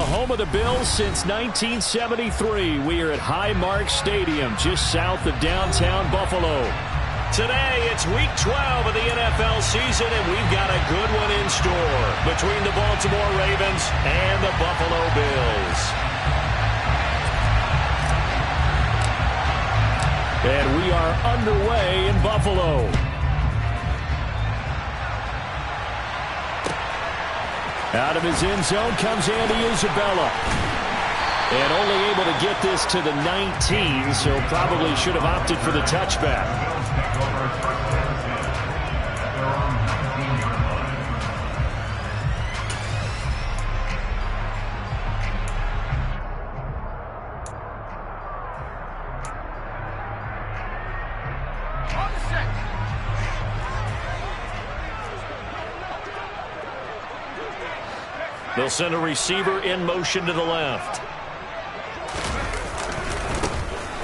home of the Bills since 1973. We are at Highmark Stadium, just south of downtown Buffalo. Today, it's Week 12 of the NFL season, and we've got a good one in store between the Baltimore Ravens and the Buffalo Bills. And we are underway in Buffalo. Out of his end zone comes Andy Isabella. And only able to get this to the 19, so probably should have opted for the touchback. They'll send a receiver in motion to the left.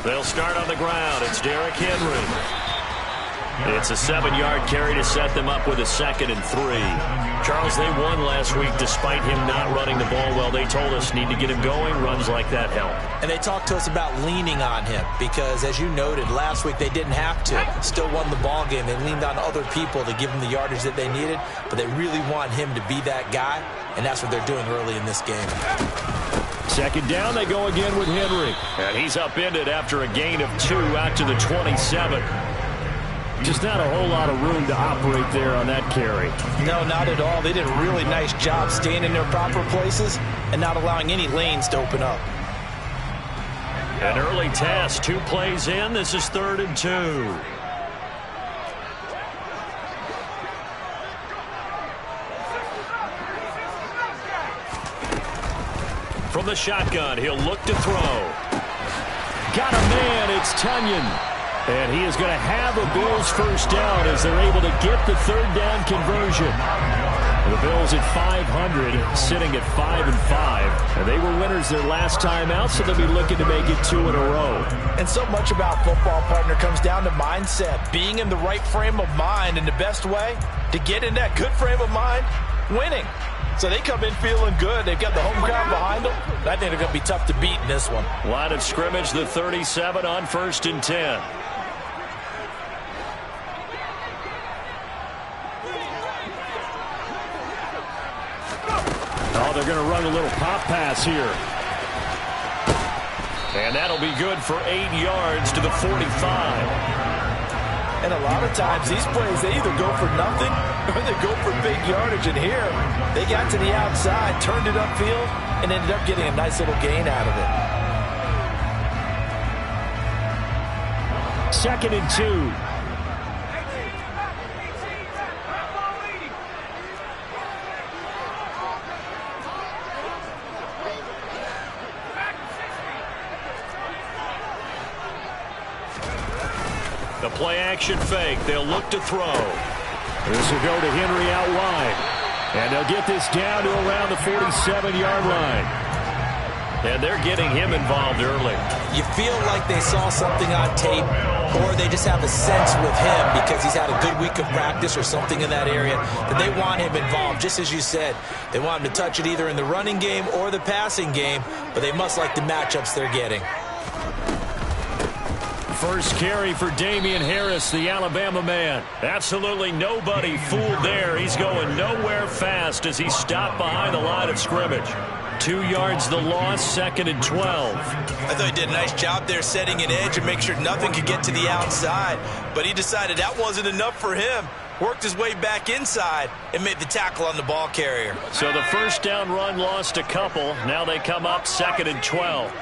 They'll start on the ground. It's Derrick Henry. It's a 7-yard carry to set them up with a 2nd and 3. Charles, they won last week despite him not running the ball well. They told us need to get him going. Runs like that help. And they talked to us about leaning on him because, as you noted, last week they didn't have to. Still won the ball game. They leaned on other people to give them the yardage that they needed, but they really want him to be that guy, and that's what they're doing early in this game. 2nd down, they go again with Henry. And he's upended after a gain of 2 out to the 27. Just not a whole lot of room to operate there on that carry. No, not at all. They did a really nice job staying in their proper places and not allowing any lanes to open up. An early test, 2 plays in. This is 3rd and 2. From the shotgun, he'll look to throw. Got a man, it's Tunyon. And he is going to have a Bills first down as they're able to get the 3rd down conversion. The Bills at 500, sitting at 5-5. And they were winners their last time out, so they'll be looking to make it 2 in a row. And so much about football, partner, comes down to mindset. Being in the right frame of mind, and the best way to get in that good frame of mind, winning. So they come in feeling good. They've got the home crowd behind them. I think they're going to be tough to beat in this one. Line of scrimmage, the 37 on 1st and 10. Oh, they're going to run a little pop pass here. And that'll be good for 8 yards to the 45. And a lot of times these plays, they either go for nothing or they go for big yardage. And here, they got to the outside, turned it upfield, and ended up getting a nice little gain out of it. 2nd and 2. The play-action fake. They'll look to throw. This will go to Henry out wide. And they'll get this down to around the 47-yard line. And they're getting him involved early. You feel like they saw something on tape, or they just have a sense with him because he's had a good week of practice or something in that area that they want him involved. Just as you said, they want him to touch it either in the running game or the passing game, but they must like the matchups they're getting. First carry for Damian Harris, the Alabama man. Absolutely nobody fooled there. He's going nowhere fast as he stopped behind the line of scrimmage. 2 yards the loss, 2nd and 12. I thought he did a nice job there setting an edge and make sure nothing could get to the outside. But he decided that wasn't enough for him. Worked his way back inside and made the tackle on the ball carrier. So the first down run lost a couple. Now they come up 2nd and 12.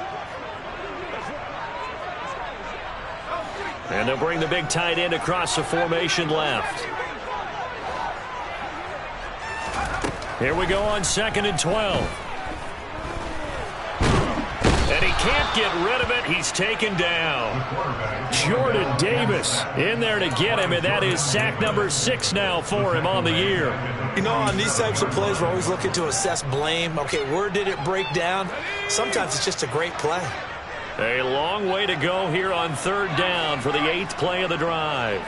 And they'll bring the big tight end across the formation left. Here we go on 2nd and 12. And he can't get rid of it. He's taken down. Jordan Davis in there to get him, and that is sack number 6 now for him on the year. You know, on these types of plays, we're always looking to assess blame. Okay, where did it break down? Sometimes it's just a great play. A long way to go here on 3rd down for the 8th play of the drive.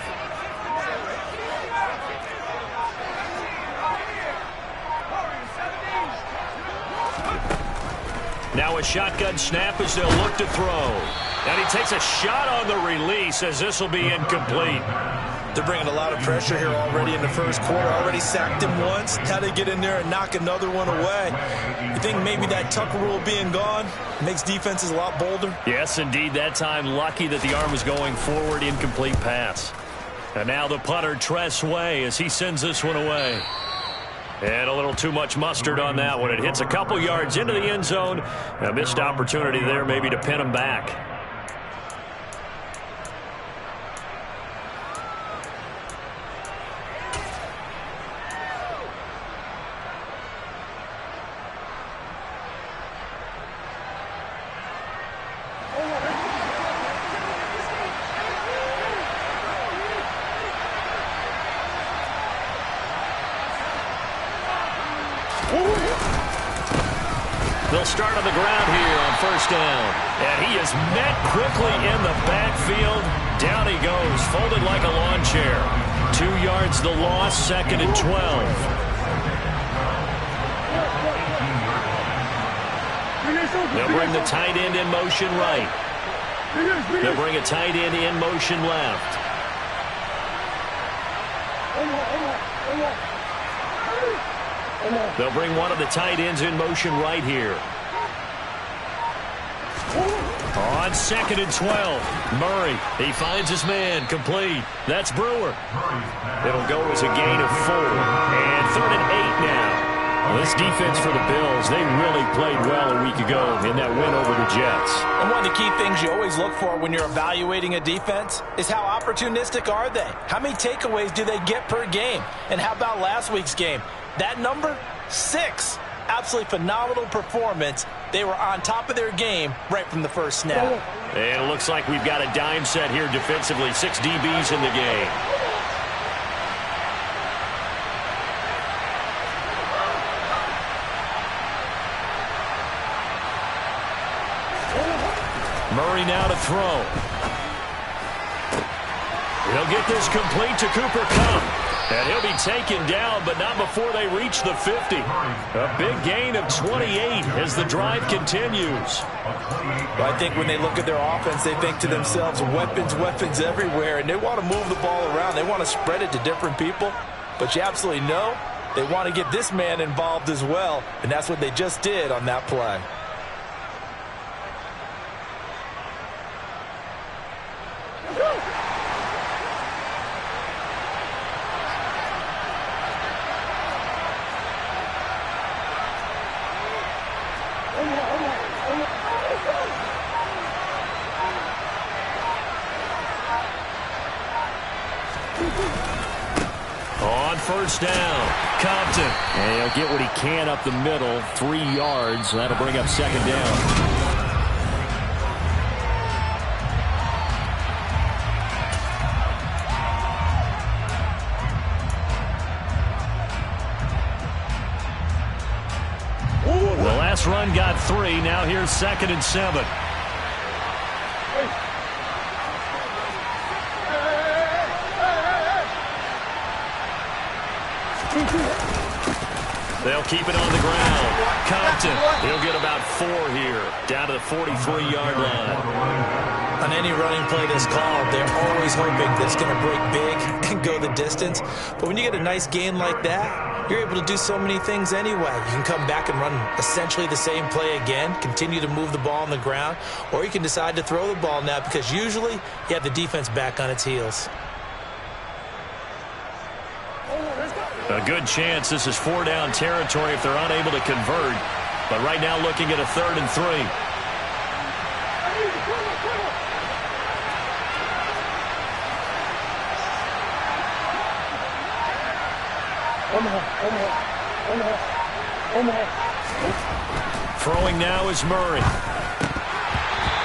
Now a shotgun snap as they'll look to throw. And he takes a shot on the release as this will be incomplete. They're bringing a lot of pressure here already in the first quarter. Already sacked him once. Now they get in there and knock another one away. You think maybe that Tucker rule being gone makes defenses a lot bolder? Yes, indeed. That time lucky that the arm was going forward. Incomplete pass. And now the punter, Tress Way, as he sends this one away. And a little too much mustard on that one. It hits a couple yards into the end zone. A missed opportunity there maybe to pin him back. They'll start on the ground here on first down. And he is met quickly in the backfield. Down he goes, folded like a lawn chair. 2 yards the loss, 2nd and 12. They'll bring the tight end in motion right. They'll bring a tight end in motion left. They'll bring one of the tight ends in motion right here. On 2nd and 12, Murray, he finds his man, complete. That's Brewer. It'll go as a gain of 4. And 3rd and 8 now. Well, this defense for the Bills, they really played well a week ago in that win over the Jets. And one of the key things you always look for when you're evaluating a defense is how opportunistic are they? How many takeaways do they get per game? And how about last week's game? That number, 6. Absolutely phenomenal performance. They were on top of their game right from the first snap. And it looks like we've got a dime set here defensively. 6 DBs in the game. Murray now to throw. He'll get this complete to Cooper Kupp. And he'll be taken down, but not before they reach the 50. A big gain of 28 as the drive continues. Well, I think when they look at their offense, they think to themselves, weapons, weapons everywhere, and they want to move the ball around. They want to spread it to different people. But you absolutely know they want to get this man involved as well, and that's what they just did on that play. On first down, Compton. And he'll get what he can up the middle, 3 yards. That'll bring up 2nd down. The last run got 3. Now here's 2nd and 7. They'll keep it on the ground. Compton, he'll get about 4 here, down to the 43-yard line. On any running play that's called, they're always hoping that it's going to break big and go the distance. But when you get a nice gain like that, you're able to do so many things anyway. You can come back and run essentially the same play again, continue to move the ball on the ground, or you can decide to throw the ball now because usually you have the defense back on its heels. A good chance this is 4-down territory if they're unable to convert. But right now looking at a 3rd and 3. Throwing now is Murray.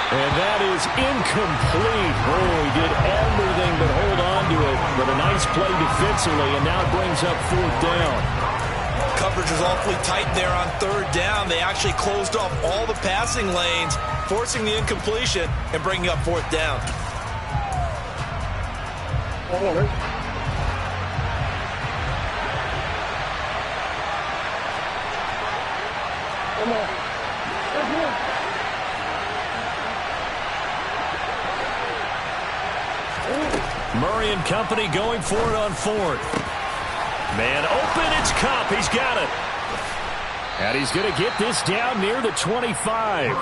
And that is incomplete. Oh, he did everything but hold on to it. But a nice play defensively, and now it brings up 4th down. Coverage was awfully tight there on 3rd down. They actually closed off all the passing lanes, forcing the incompletion and bringing up 4th down. Murray and company going for it on fourth. Man open, it's Kupp. He's got it. And he's going to get this down near the 25.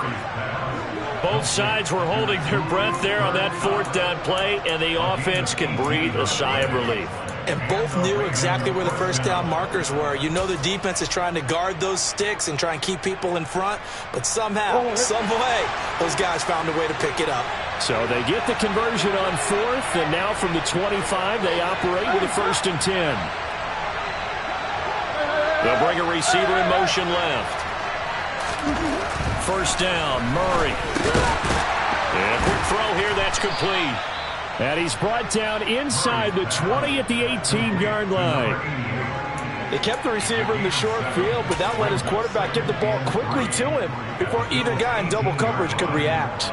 Both sides were holding their breath there on that fourth down play, and the offense can breathe a sigh of relief. And both knew exactly where the first down markers were. You know the defense is trying to guard those sticks and try and keep people in front, but somehow, some way, those guys found a way to pick it up. So they get the conversion on fourth, and now from the 25, they operate with a 1st and 10. They'll bring a receiver in motion left. First down, Murray. And quick throw here, that's complete. And he's brought down inside the 20 at the 18-yard line. They kept the receiver in the short field, but that let his quarterback get the ball quickly to him before either guy in double coverage could react.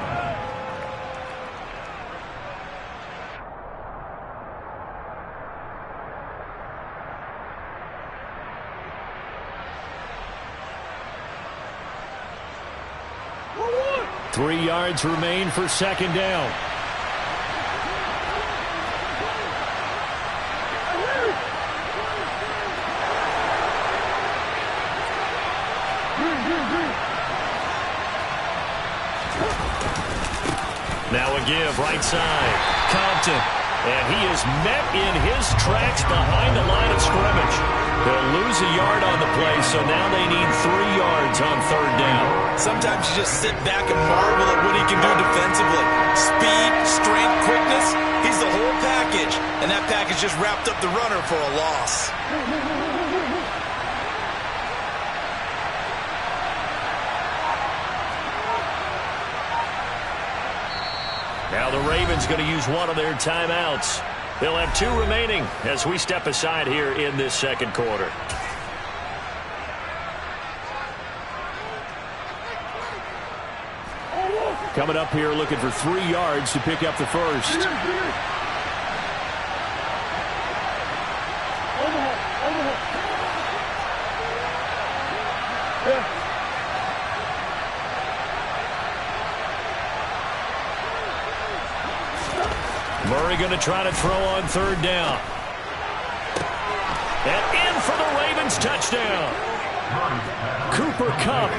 Three yards remain for second down. Now a give, right side. Compton. And he is met in his tracks behind the line of scrimmage. They'll lose a yard on the play, so now they need 3 yards on third down. Sometimes you just sit back and marvel at what he can do defensively. Speed, strength, quickness, he's the whole package. And that package just wrapped up the runner for a loss. Now the Ravens going to use one of their timeouts. They'll have 2 remaining as we step aside here in this second quarter. Coming up here looking for 3 yards to pick up the first. Murray going to try to throw on third down. And in for the Ravens touchdown. Cooper Kupp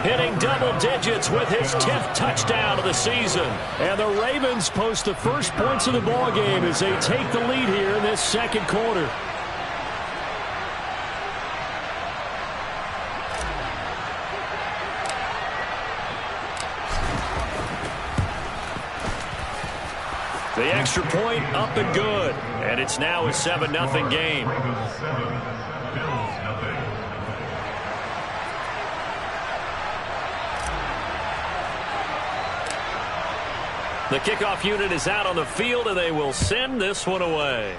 hitting double digits with his 10th touchdown of the season. And the Ravens post the first points of the ball game as they take the lead here in this second quarter. The extra point up and good. And it's now a 7-0 game. The kickoff unit is out on the field, and they will send this one away.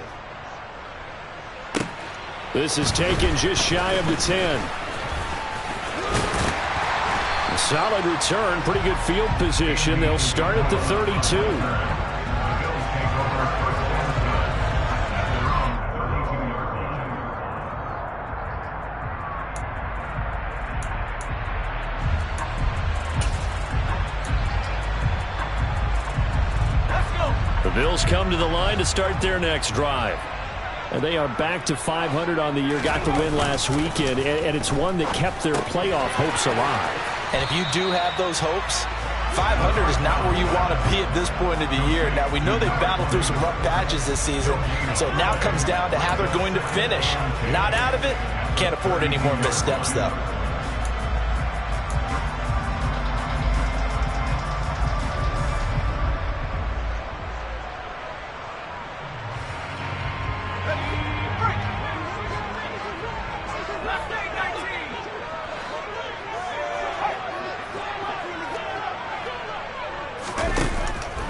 This is taken just shy of the 10. A solid return, pretty good field position. They'll start at the 32. The Bills come to the line to start their next drive. And they are back to 500 on the year, got the win last weekend, and it's one that kept their playoff hopes alive. And if you do have those hopes, 500 is not where you want to be at this point of the year. Now, we know they've battled through some rough patches this season, so it now comes down to how they're going to finish. Not out of it, can't afford any more missteps, though.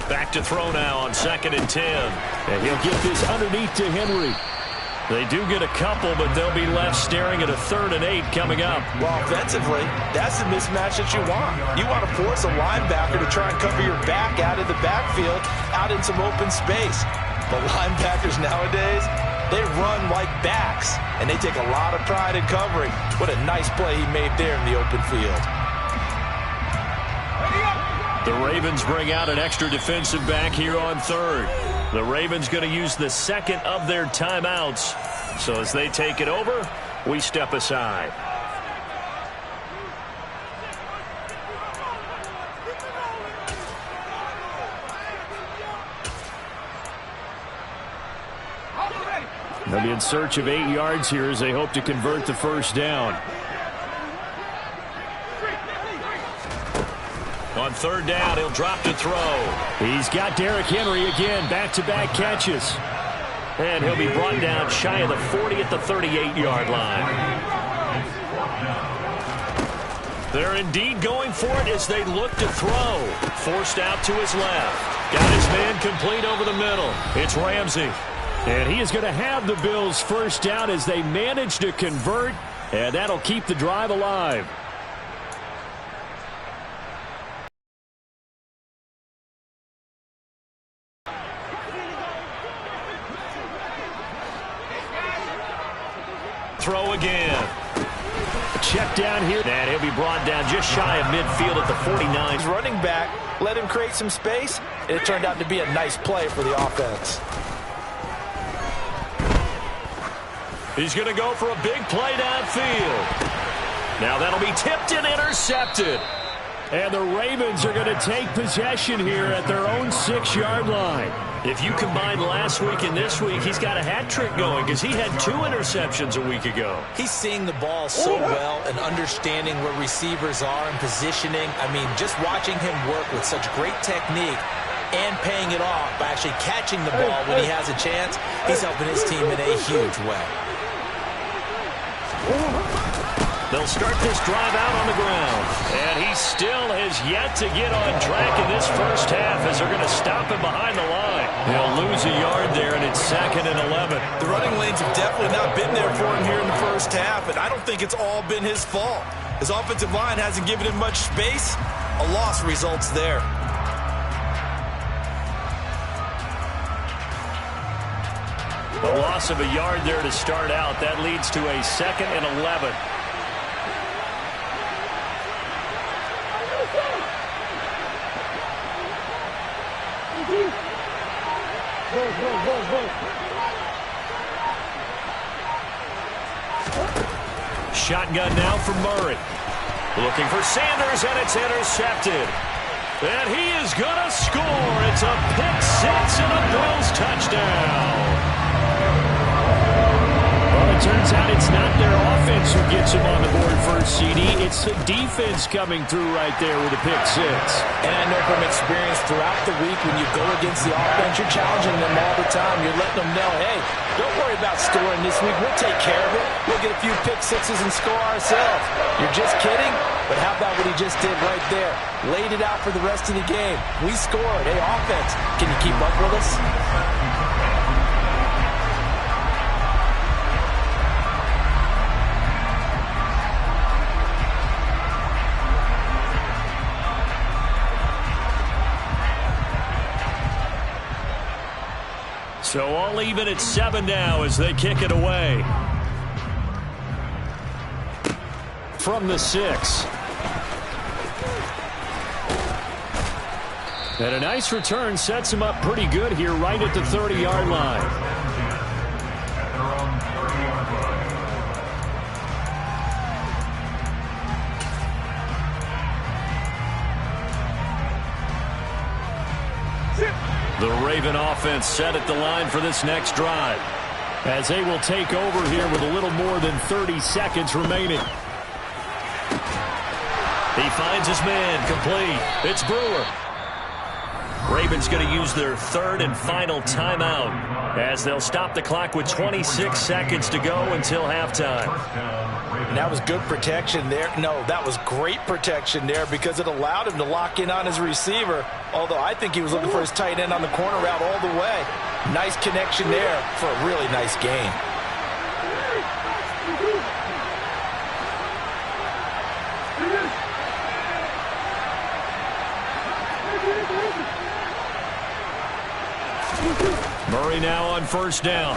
Back to throw now on 2nd and 10. And he'll get this underneath to Henry. They do get a couple, but they'll be left staring at a 3rd and 8 coming up. Well, offensively, that's the mismatch that you want. You want to force a linebacker to try and cover your back out of the backfield, out in some open space. But linebackers nowadays, they run like backs, and they take a lot of pride in covering. What a nice play he made there in the open field. The Ravens bring out an extra defensive back here on 3rd. The Ravens going to use the second of their timeouts. So as they take it over, we step aside. They'll be in search of 8 yards here as they hope to convert the first down. On third down, he'll drop to throw. He's got Derrick Henry again, back-to-back catches. And he'll be brought down shy of the 40 at the 38-yard line. They're indeed going for it as they look to throw. Forced out to his left. Got his man complete over the middle. It's Ramsey. And he is going to have the Bills first down as they manage to convert. And that'll keep the drive alive. Throw again. A check down here. And he'll be brought down just shy of midfield at the 49. He's running back, let him create some space. It turned out to be a nice play for the offense. He's going to go for a big play downfield. Now that'll be tipped and intercepted. And the Ravens are going to take possession here at their own 6-yard line. If you combine last week and this week, he's got a hat trick going because he had 2 interceptions a week ago. He's seeing the ball so well and understanding where receivers are and positioning. I mean, just watching him work with such great technique and paying it off by actually catching the ball when he has a chance, he's helping his team in a huge way. They'll start this drive out on the ground. And he still has yet to get on track in this first half as they're going to stop him behind the line. He'll lose a yard there, and it's 2nd and 11. The running lanes have definitely not been there for him here in the first half, and I don't think it's all been his fault. His offensive line hasn't given him much space. A loss results there. A loss of a yard there to start out. That leads to a 2nd and 11. Shotgun now for Murray. Looking for Sanders, and it's intercepted. And he is going to score. It's a pick 6 and a Bills touchdown. Well, it turns out it's not their offense who gets him on the board first, CD. It's the defense coming through right there with a pick 6. And I know from experience throughout the week when you go against the offense, you're challenging them all the time. You're letting them know, hey, don't worry about scoring this week. We'll take care of it. We'll get a few pick 6s and score ourselves. You're just kidding? But how about what he just did right there? Laid it out for the rest of the game. We scored. Hey, offense, can you keep up with us? So all even at 7 now as they kick it away. From the 6. And a nice return sets him up pretty good here right at the 30-yard line. The Raven offense set at the line for this next drive as they will take over here with a little more than 30 seconds remaining. He finds his man complete. It's Brewer. Ravens going to use their 3rd and final timeout as they'll stop the clock with 26 seconds to go until halftime. And that was good protection there. No, that was great protection there because it allowed him to lock in on his receiver, although I think he was looking for his tight end on the corner route all the way. Nice connection there for a really nice gain. Murray now on first down.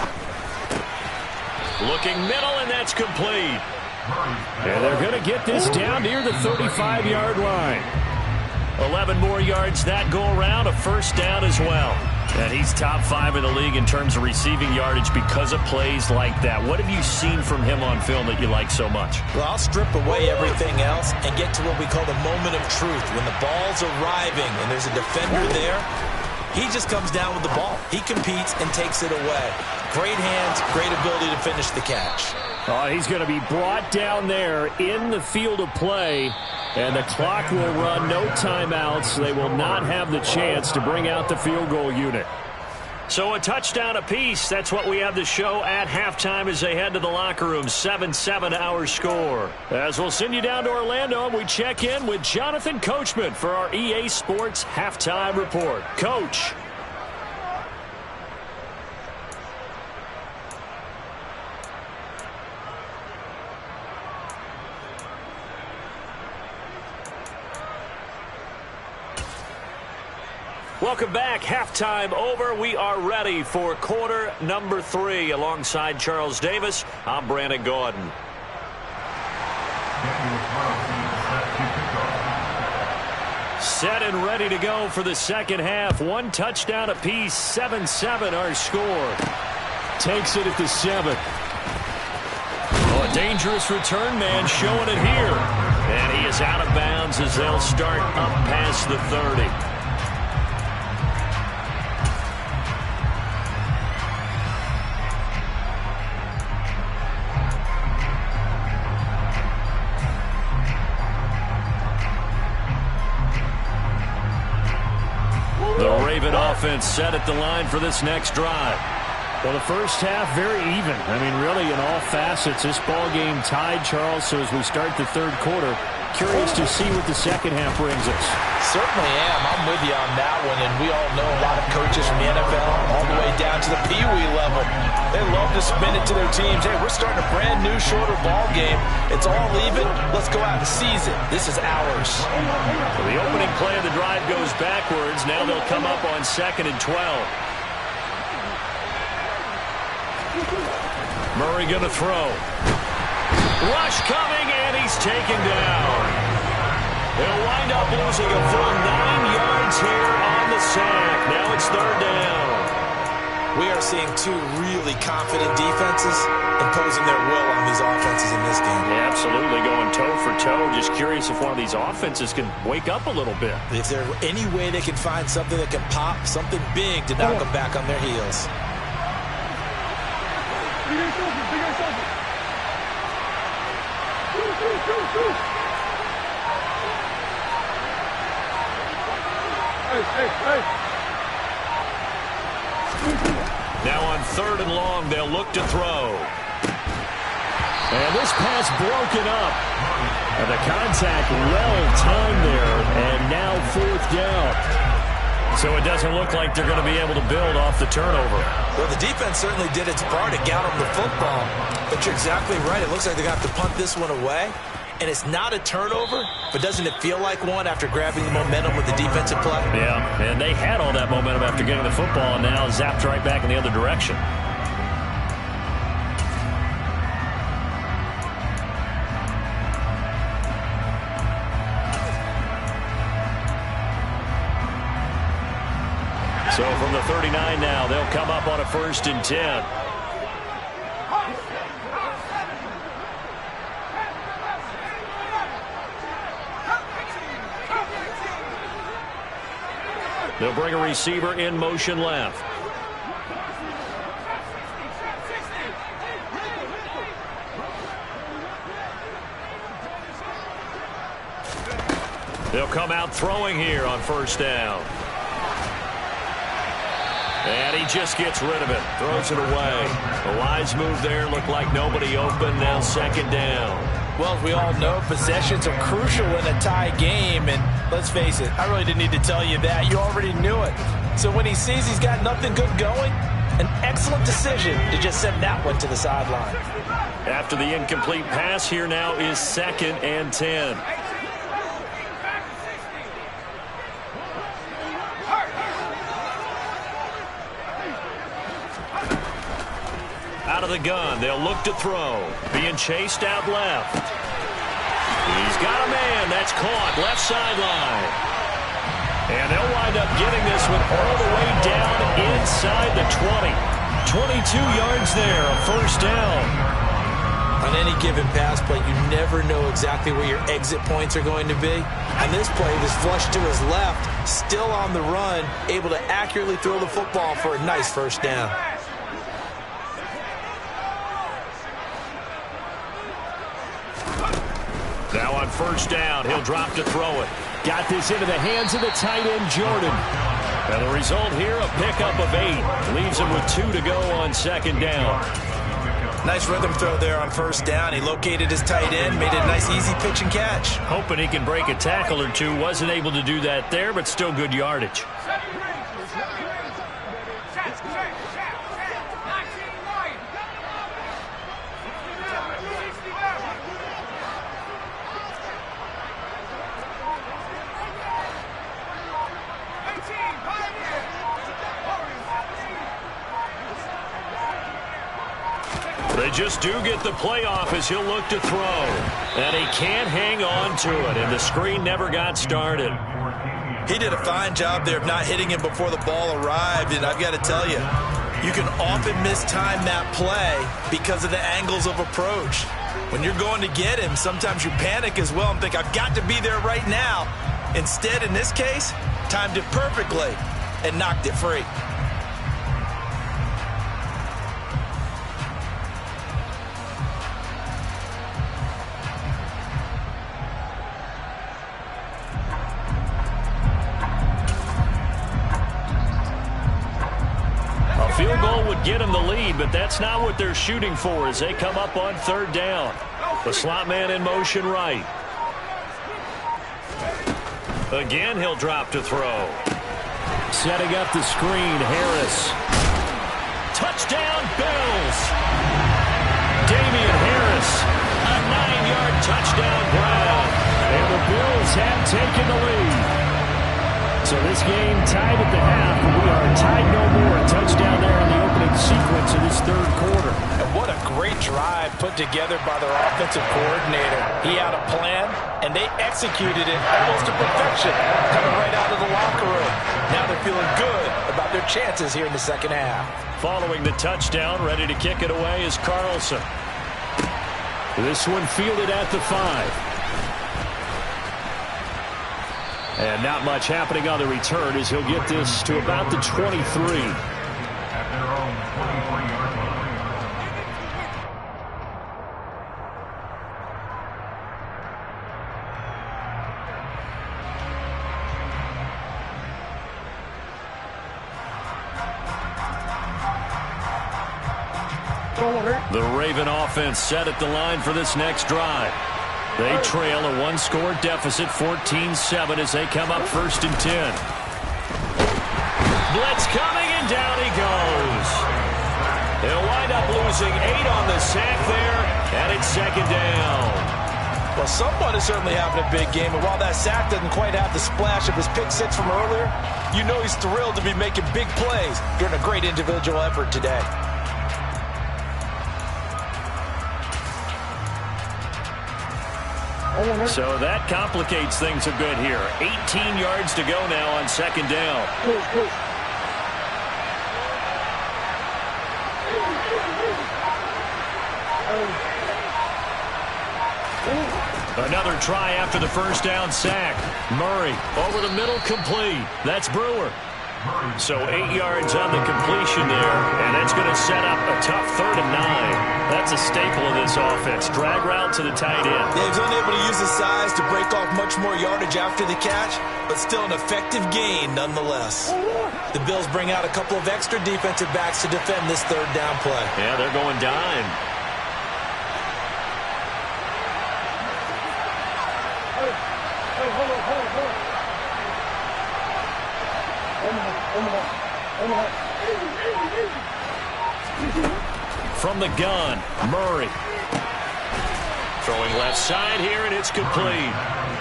Looking middle, and that's complete. And they're going to get this down near the 35-yard line. 11 more yards that go around, a first down as well. And he's top 5 in the league in terms of receiving yardage because of plays like that. What have you seen from him on film that you like so much? Well, I'll strip away everything else and get to what we call the moment of truth. When the ball's arriving and there's a defender there, he just comes down with the ball. He competes and takes it away. Great hands, great ability to finish the catch. He's going to be brought down there in the field of play, and the clock will run, no timeouts. They will not have the chance to bring out the field goal unit. So a touchdown apiece. That's what we have to show at halftime as they head to the locker room. 7-7 our score. As we'll send you down to Orlando, we check in with Jonathan Coachman for our EA Sports Halftime Report. Coach. Welcome back. Halftime over. We are ready for quarter number 3. Alongside Charles Davis, I'm Brandon Gaudin. Set and ready to go for the second half. 1 touchdown apiece. 7-7 our score. Takes it at the 7. Oh, a dangerous return man showing it here. And he is out of bounds as they'll start up past the 30. Offense set at the line for this next drive. Well, the first half very even. I mean, really in all facets, this ball game tied, Charles. So as we start the third quarter, curious to see what the second half brings us. Certainly am. I'm with you on that one. And we all know a lot of coaches from the NFL all the way down to the Pee-wee level. They love to spin it to their teams. Hey, we're starting a brand new shorter ball game. It's all even. Let's go out and seize it. This is ours. Well, the opening play of the drive goes backwards. Now they'll come up on 2nd and 12. Murray going to throw. Rush coming, and he's taken down. They'll wind up losing a full 9 yards here on the sack. Now it's 3rd down. We are seeing 2 really confident defenses imposing their will on these offenses in this game. Yeah, absolutely, going toe for toe. Just curious if one of these offenses can wake up a little bit. If there's any way they can find something that can pop, something big to knock them back on their heels. Now on 3rd and long, they'll look to throw. And this pass broken up. And the contact well timed there. And now 4th down. So it doesn't look like they're going to be able to build off the turnover. Well, the defense certainly did its part to get them the football. But you're exactly right. It looks like they're going to have to punt this one away. And it's not a turnover, but doesn't it feel like one after grabbing the momentum with the defensive play? Yeah, and they had all that momentum after getting the football, and now zapped right back in the other direction. So from the 39 now, they'll come up on a 1st and 10. They'll bring a receiver in motion left. They'll come out throwing here on 1st down. And he just gets rid of it. Throws it away. A wise move there. Looked like nobody open. Now 2nd down. Well, as we all know, possessions are crucial in a tie game. And let's face it, I really didn't need to tell you that. You already knew it. So when he sees he's got nothing good going, an excellent decision to just send that one to the sideline. After the incomplete pass, here now is 2nd and 10. Out of the gun, they'll look to throw. Being chased out left. He's got a man. That's caught. Left sideline. And they'll wind up getting this one all the way down inside the 20. 22 yards there, a first down. On any given pass play, you never know exactly where your exit points are going to be. On this play, he was flushed to his left, still on the run, able to accurately throw the football for a nice first down. Now on first down, he'll drop to throw it. Got this into the hands of the tight end, Jordan. And the result here, a pickup of 8. Leaves him with 2 to go on second down. Nice rhythm throw there on first down. He located his tight end, made it a nice easy pitch and catch. Hoping he can break a tackle or two. Wasn't able to do that there, but still good yardage. They just do get the playoff as he'll look to throw. And he can't hang on to it, and the screen never got started. He did a fine job there of not hitting him before the ball arrived, and I've got to tell you, you can often mistime that play because of the angles of approach. When you're going to get him, sometimes you panic as well and think, I've got to be there right now. Instead, in this case, timed it perfectly and knocked it free. Field goal would get him the lead, but that's not what they're shooting for as they come up on third down. The slot man in motion right. Again, he'll drop to throw. Setting up the screen, Harris. Touchdown, Bills. Damian Harris, a 9-yard touchdown grab. And the Bills have taken the lead. So this game tied at the half, but we are tied no more. A touchdown there in the opening sequence of this third quarter. And what a great drive put together by their offensive coordinator. He had a plan, and they executed it almost to perfection, coming right out of the locker room. Now they're feeling good about their chances here in the second half. Following the touchdown, ready to kick it away is Carlson. This one fielded at the 5. And not much happening on the return as he'll get this to about the 23. At their own 23-yard line. The Raven offense set at the line for this next drive. They trail a one-score deficit, 14-7, as they come up 1st and 10. Blitz coming, and down he goes. They'll wind up losing 8 on the sack there, and it's second down. Well, someone is certainly having a big game, and while that sack doesn't quite have the splash of his pick six from earlier, you know he's thrilled to be making big plays during a great individual effort today. So that complicates things a bit here. 18 yards to go now on second down. Another try after the first down sack. Murray over the middle, complete. That's Brewer. So 8 yards on the completion there, and that's going to set up a tough 3rd and 9. That's a staple of this offense. Drag route to the tight end. Yeah, he was unable to use his size to break off much more yardage after the catch, but still an effective gain nonetheless. The Bills bring out a couple of extra defensive backs to defend this 3rd down play. Yeah, they're going dime. From the gun, Murray. Throwing left side here, and it's complete.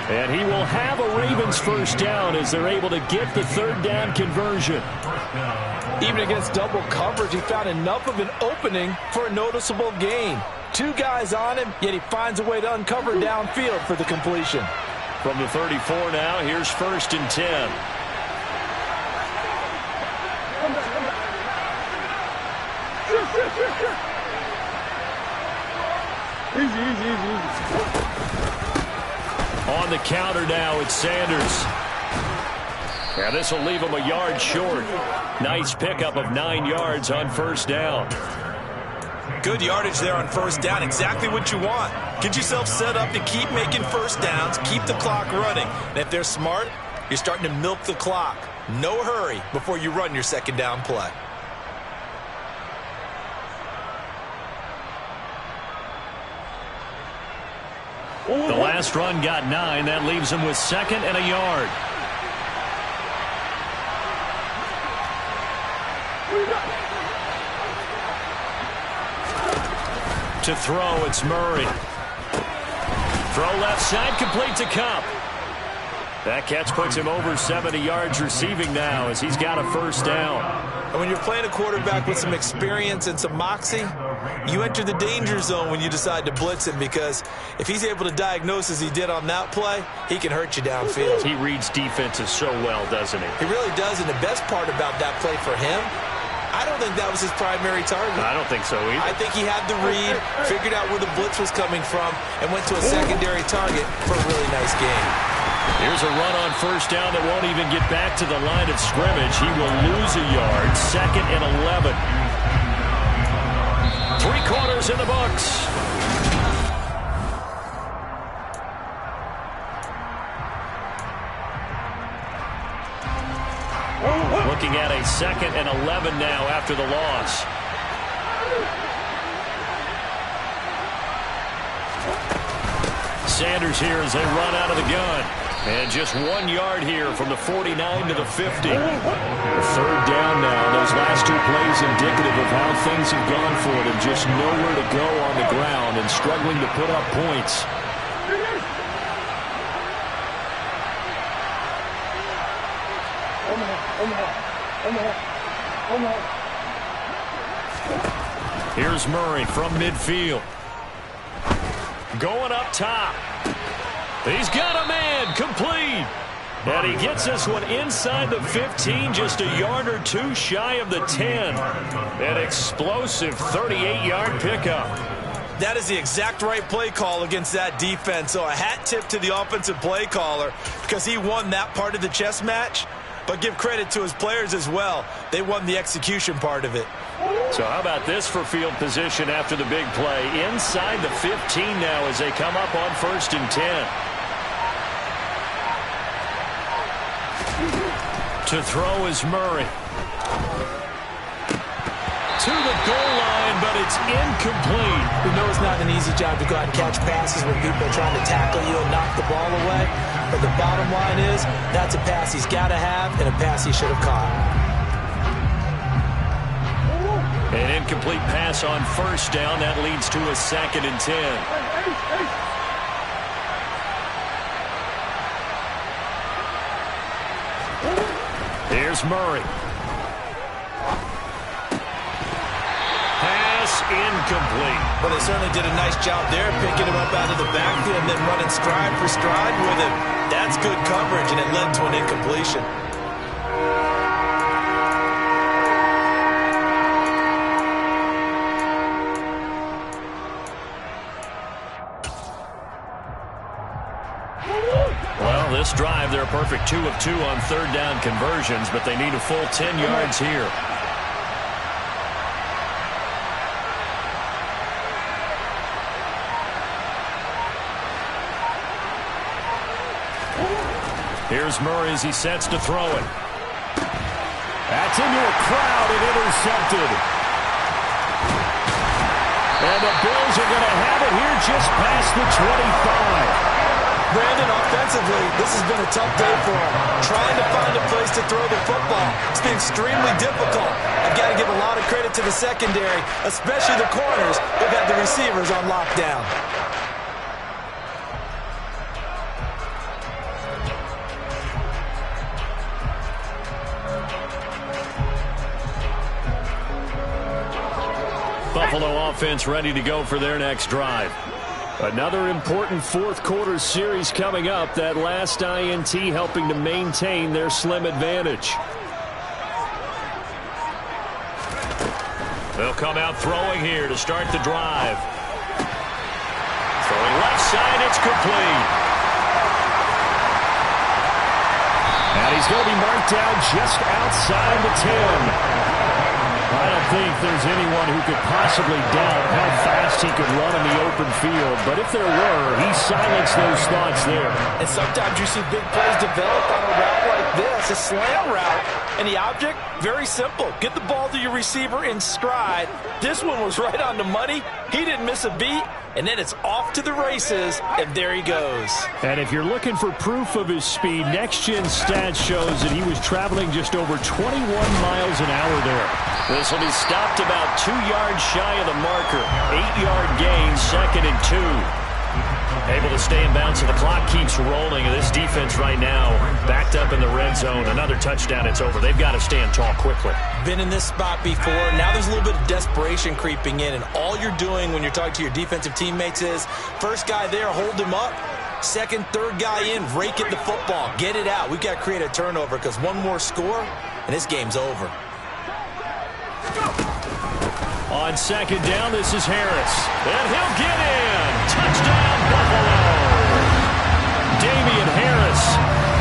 And he will have a Ravens first down as they're able to get the 3rd down conversion. Even against double coverage, he found enough of an opening for a noticeable gain. 2 guys on him, yet he finds a way to uncover downfield for the completion. From the 34 now, here's 1st and 10. On the counter now, it's Sanders. Yeah, this will leave him a yard short. Nice pickup of 9 yards on first down. Good yardage there on first down. Exactly what you want. Get yourself set up to keep making first downs, keep the clock running. And if they're smart, you're starting to milk the clock. No hurry before you run your second down play. The last run got 9. That leaves him with 2nd and a yard. To throw, it's Murray. Throw left side, complete to Kupp. That catch puts him over 70 yards receiving now as he's got a first down. And when you're playing a quarterback with some experience and some moxie, you enter the danger zone when you decide to blitz him, because if he's able to diagnose as he did on that play, he can hurt you downfield. He reads defenses so well, doesn't he? He really does, and the best part about that play for him, I don't think that was his primary target. I don't think so either. I think he had the read, figured out where the blitz was coming from, and went to a secondary target for a really nice game. Here's a run on first down that won't even get back to the line of scrimmage. He will lose a yard. 2nd and 11. 3 quarters in the books. Looking at a 2nd and 11 now after the loss. Sanders here as they run out of the gun. And just 1 yard here from the 49 to the 50. The 3rd down now. Those last 2 plays indicative of how things have gone for them. Just nowhere to go on the ground and struggling to put up points. Here's Murray from midfield. Going up top. He's got a man, complete. And he gets this one inside the 15, just a yard or 2 shy of the 10. An explosive 38-yard pickup. That is the exact right play call against that defense. So a hat tip to the offensive play caller, because he won that part of the chess match. But give credit to his players as well. They won the execution part of it. So how about this for field position after the big play? Inside the 15 now as they come up on 1st and 10. To throw is Murray. To the goal line, but it's incomplete. We know it's not an easy job to go out and catch passes when people are trying to tackle you and knock the ball away. But the bottom line is, that's a pass he's got to have and a pass he should have caught. An incomplete pass on first down. That leads to a 2nd and 10. Here's Murray. Pass incomplete. Well, they certainly did a nice job there, picking him up out of the backfield and then running stride for stride with him. That's good coverage, and it led to an incompletion. Well, this drive, they're a perfect 2 of 2 on 3rd down conversions, but they need a full 10 yards here. Here's Murray as he sets to throw it. That's into a crowd and intercepted. And the Bills are going to have it here just past the 25. Brandon, offensively, this has been a tough day for him. Trying to find a place to throw the football. It's been extremely difficult. I've got to give a lot of credit to the secondary, especially the corners. They've had the receivers on lockdown. Buffalo offense ready to go for their next drive. Another important 4th quarter series coming up. That last INT helping to maintain their slim advantage. They'll come out throwing here to start the drive. it's complete. And he's going to be marked down just outside the 10. I don't think there's anyone who could possibly doubt how fast he could run in the open field. But if there were, he silenced those thoughts there. And sometimes you see big plays develop on a route like this, a slam route. And the object, very simple. Get the ball to your receiver in stride. This one was right on the money. He didn't miss a beat. And then it's off to the races, and there he goes. And if you're looking for proof of his speed, Next Gen Stats shows that he was traveling just over 21 miles an hour there. This will be stopped about 2 yards shy of the marker. 8-yard gain, 2nd and 2. Able to stay in bounds, so the clock keeps rolling. This defense right now backed up in the red zone. Another touchdown, it's over. They've got to stand tall quickly. Been in this spot before. Now there's a little bit of desperation creeping in, and all you're doing when you're talking to your defensive teammates is first guy there, hold him up. Second, third guy in, rake at the football. Get it out. We've got to create a turnover because one more score, and this game's over. On 2nd down, this is Harris. And he'll get in. Touchdown, Buffalo. Damian Harris,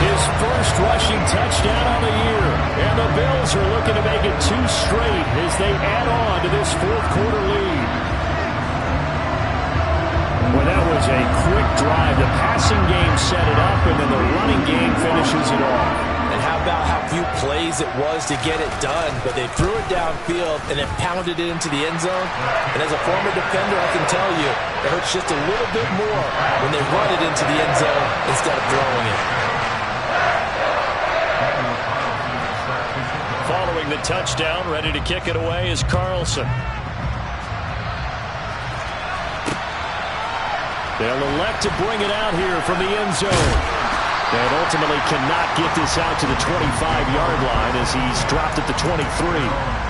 his first rushing touchdown on the year. And the Bills are looking to make it 2 straight as they add on to this 4th quarter lead. Well, that was a quick drive. The passing game set it up, and then the running game finishes it off. And how about how few plays it was to get it done, but they threw it downfield and then pounded it into the end zone. And as a former defender, I can tell you, it hurts just a little bit more when they run it into the end zone instead of throwing it. Following the touchdown, ready to kick it away is Carlson. They'll elect to bring it out here from the end zone. And ultimately cannot get this out to the 25-yard line as he's dropped at the 23.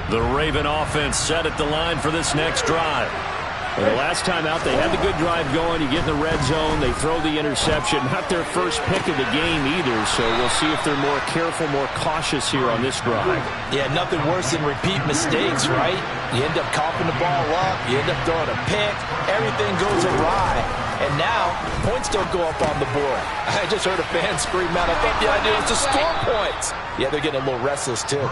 The Raven offense set at the line for this next drive. Well, the last time out, they had the good drive going. You get in the red zone. They throw the interception. Not their first pick of the game either, so we'll see if they're more careful, more cautious here on this drive. Yeah, nothing worse than repeat mistakes, right? You end up coughing the ball up. You end up throwing a pick. Everything goes awry. And now, points don't go up on the board. I just heard a fan scream out, I thought the idea was to score points. Yeah, they're getting a little restless, too.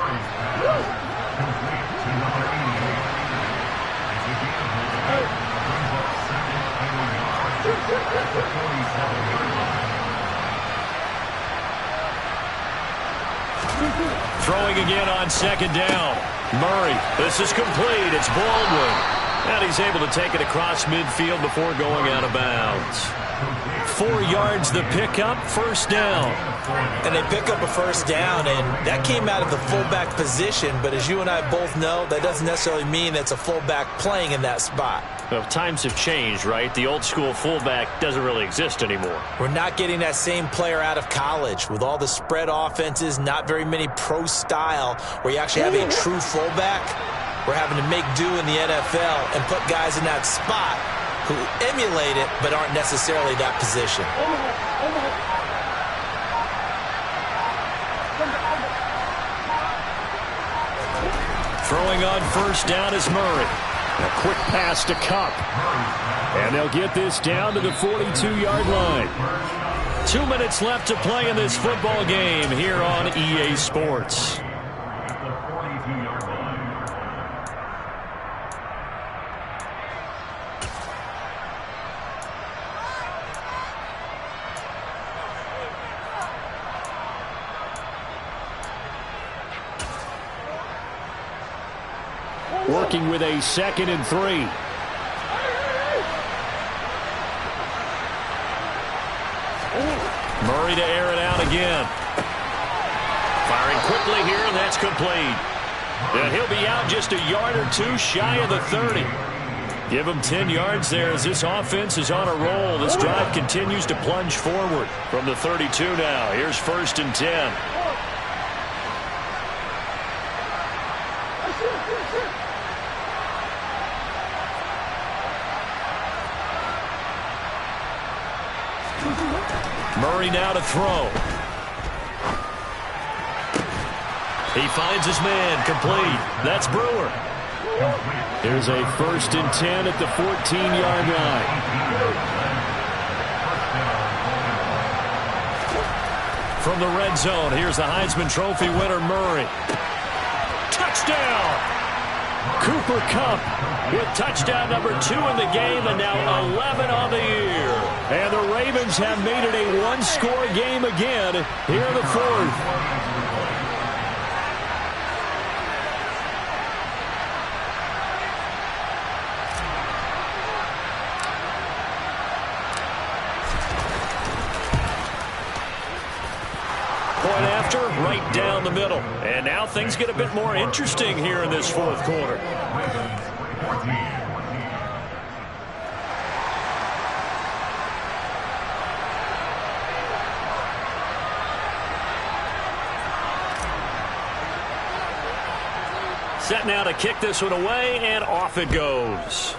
Throwing again on 2nd down. Murray, this is complete. It's Baldwin. And he's able to take it across midfield before going out of bounds. 4 yards the pickup, 1st down. And they pick up a 1st down, and that came out of the fullback position. But as you and I both know, that doesn't necessarily mean that's a fullback playing in that spot. Well, times have changed, right? The old school fullback doesn't really exist anymore. We're not getting that same player out of college with all the spread offenses, not very many pro style where you actually have a true fullback. We're having to make do in the NFL and put guys in that spot who emulate it but aren't necessarily that position. Throwing on 1st down is Murray. A quick pass to Kupp. And they'll get this down to the 42-yard line. 2 minutes left to play in this football game here on EA Sports. Working with a 2nd and 3. Murray to air it out again. Firing quickly here, and that's complete. And he'll be out just a yard or 2 shy of the 30. Give him 10 yards there as this offense is on a roll. This drive continues to plunge forward from the 32 now. Here's 1st and 10. Murray now to throw. He finds his man, complete. That's Brewer. Here's a 1st and 10 at the 14-yard line. From the red zone, here's the Heisman Trophy winner, Murray. Touchdown! Cooper Kupp with touchdown number 2 in the game, and now 11 on the year. And the Ravens have made it a one-score game again here in the 4th. Point after, right down the middle. And now things get a bit more interesting here in this 4th quarter. Set now to kick this one away, and off it goes.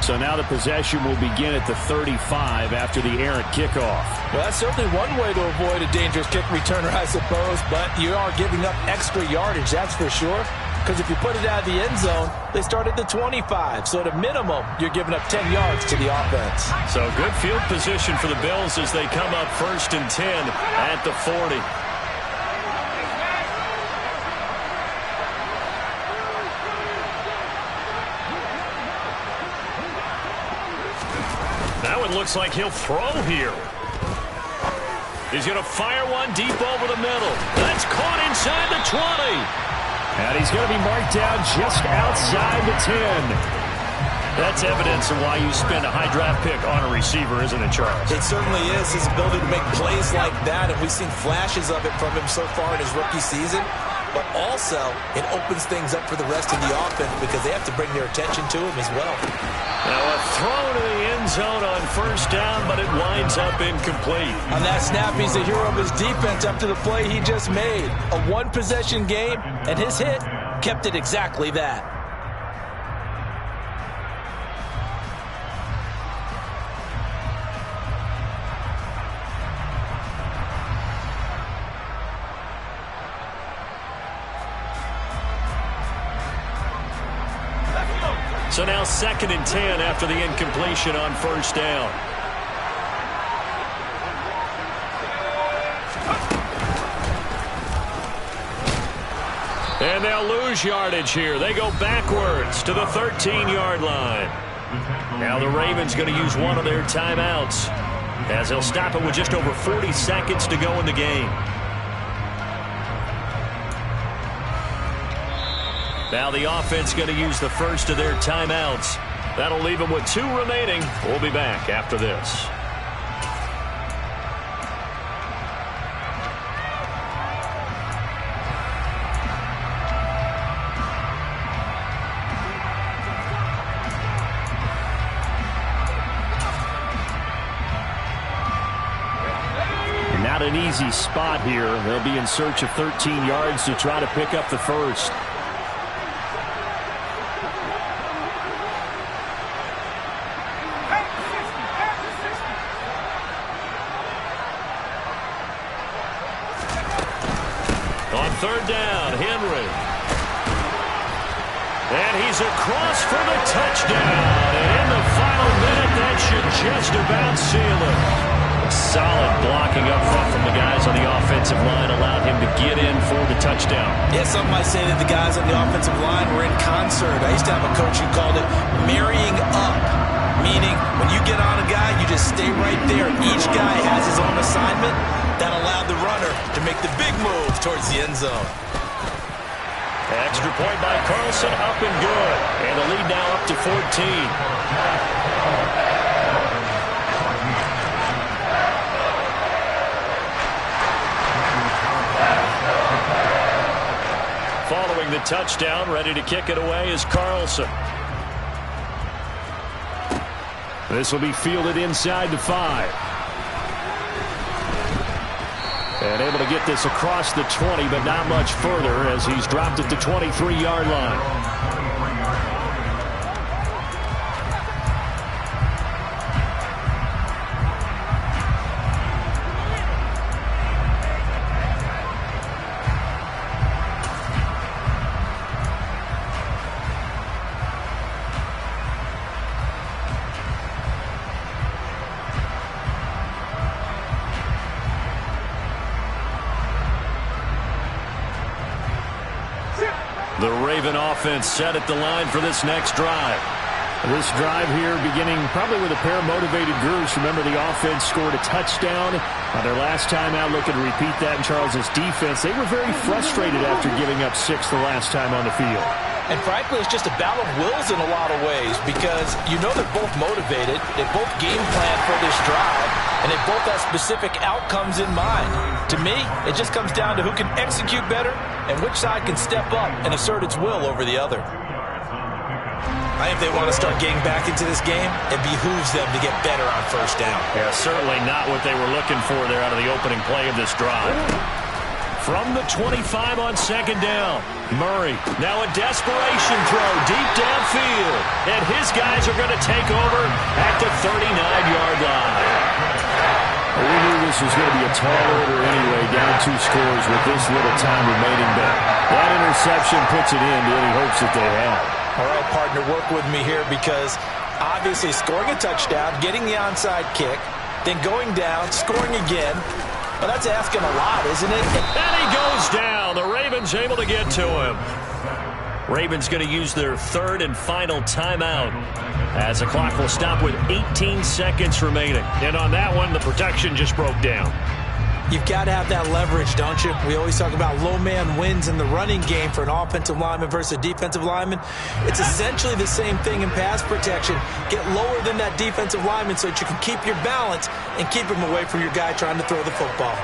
So now the possession will begin at the 35 after the errant kickoff. Well, that's certainly one way to avoid a dangerous kick returner, I suppose, but you are giving up extra yardage, that's for sure. Because if you put it out of the end zone, they start at the 25. So at a minimum, you're giving up 10 yards to the offense. So good field position for the Bills as they come up 1st and 10 at the 40. That one looks like he'll throw here. He's going to fire one deep over the middle. That's caught inside the 20. And he's going to be marked down just outside the 10. That's evidence of why you spend a high draft pick on a receiver, isn't it, Charles? It certainly is. His ability to make plays like that, and we've seen flashes of it from him so far in his rookie season. But also, it opens things up for the rest of the offense because they have to bring their attention to him as well. Now a throw to the end zone on 1st down, but it winds up incomplete. On that snap, he's the hero of his defense after the play he just made. A one-possession game, and his hit kept it exactly that. So now 2nd and 10 after the incompletion on 1st down. And they'll lose yardage here. They go backwards to the 13-yard line. Now the Ravens going to use one of their timeouts as they'll stop it with just over 40 seconds to go in the game. Now the offense going to use the first of their timeouts. That'll leave them with 2 remaining. We'll be back after this. Not an easy spot here. They'll be in search of 13 yards to try to pick up the first. On 3rd down, Henry. And he's across for the touchdown. And in the final minute, that should just about seal it. Solid blocking up front from the guys on the offensive line allowed him to get in for the touchdown. Yeah, some might say that the guys on the offensive line were in concert. I used to have a coach who called it marrying up, meaning when you get on a guy, you just stay right there. Each guy has his own assignment. That allowed the runner to make the big move towards the end zone. Extra point by Carlson, up and good. And the lead now up to 14. Following the touchdown, ready to kick it away is Carlson. This will be fielded inside the 5. And able to get this across the 20, but not much further as he's dropped at the 23-yard line. The Raven offense set at the line for this next drive. This drive here beginning probably with a pair of motivated groups. Remember, the offense scored a touchdown on their last time out. Looking to repeat that in Charles's defense. They were very frustrated after giving up 6 the last time on the field. And frankly, it's just a battle of wills in a lot of ways because you know they're both motivated. They both game plan for this drive, and they both have specific outcomes in mind. To me, it just comes down to who can execute better and which side can step up and assert its will over the other. I think if they want to start getting back into this game, it behooves them to get better on first down. Yeah, certainly not what they were looking for there out of the opening play of this drive. From the 25 on second down, Murray. Now a desperation throw deep downfield. And his guys are going to take over at the 39-yard line. We knew this was going to be a tall order anyway, down 2 scores with this little time remaining. But that interception puts it into any hopes that they have. All right, partner, work with me here because obviously scoring a touchdown, getting the onside kick, then going down, scoring again. Well, that's asking a lot, isn't it? And he goes down. The Ravens able to get to him. Ravens going to use their third and final timeout as the clock will stop with 18 seconds remaining. And on that one, the protection just broke down. You've got to have that leverage, don't you? We always talk about low man wins in the running game for an offensive lineman versus a defensive lineman. It's essentially the same thing in pass protection. Get lower than that defensive lineman so that you can keep your balance and keep him away from your guy trying to throw the football.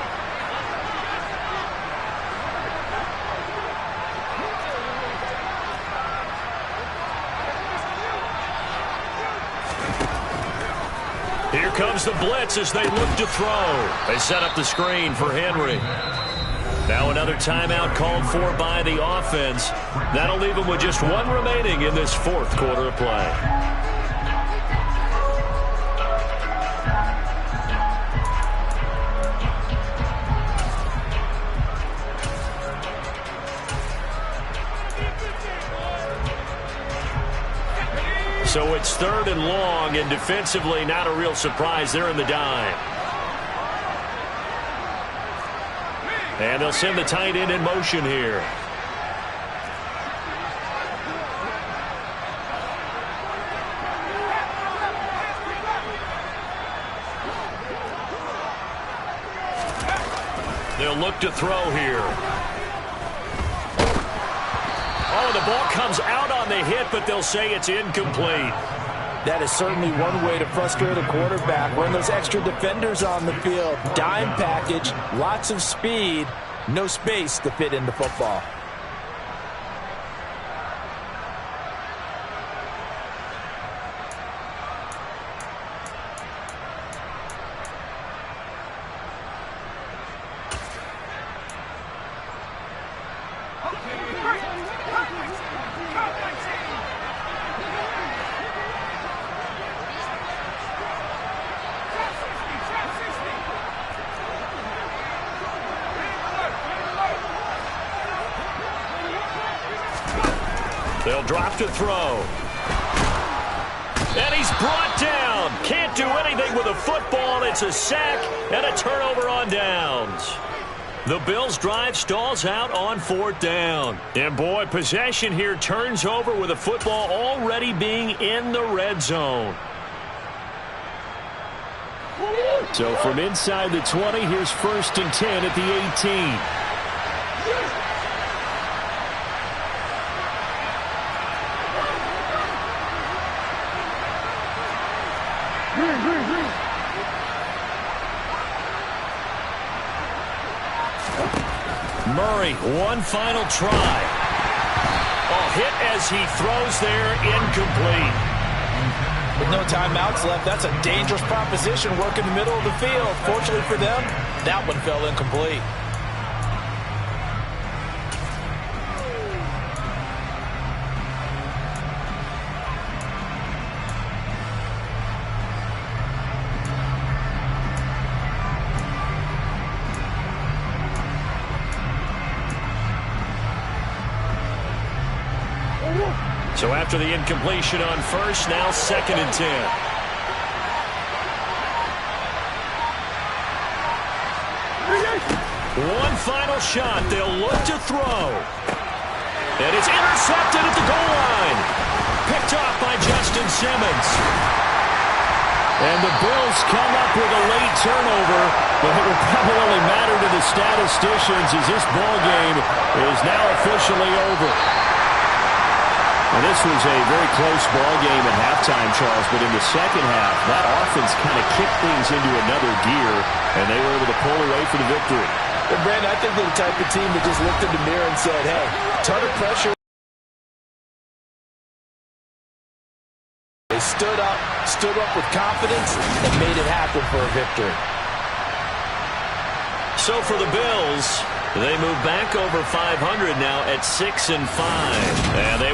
Here comes the blitz as they look to throw. They set up the screen for Henry. Now another timeout called for by the offense. That'll leave them with just 1 remaining in this 4th quarter of play. So it's 3rd and long, and defensively not a real surprise. They're in the dime. And they'll send the tight end in motion here. They'll look to throw here. Oh, the ball comes out on the hit, but they'll say it's incomplete. That is certainly one way to frustrate a quarterback. When those extra defenders on the field, dime package, lots of speed, no space to fit into football. They'll drop to throw. And he's brought down. Can't do anything with a football. It's a sack and a turnover on downs. The Bills' drive stalls out on 4th down. And, boy, possession here turns over with a football already being in the red zone. So from inside the 20, here's 1st and 10 at the 18. Murray, one final try. A hit as he throws there, incomplete. With no timeouts left, that's a dangerous proposition. Work in the middle of the field. Fortunately for them, That one fell incomplete. So after the incompletion on first, now 2nd and 10. One final shot. They'll look to throw. And it's intercepted at the goal line. Picked off by Justin Simmons. And the Bills come up with a late turnover, but it will probably only matter to the statisticians as this ball game is now officially over. And this was a very close ball game at halftime, Charles, but in the second half, that offense kind of kicked things into another gear, and they were able to pull away for the victory. And Brandon, I think they're the type of team that just looked in the mirror and said, hey, ton of pressure. They stood up with confidence, and made it happen for a victory. So for the Bills, they move back over 500 now at 6-5. And they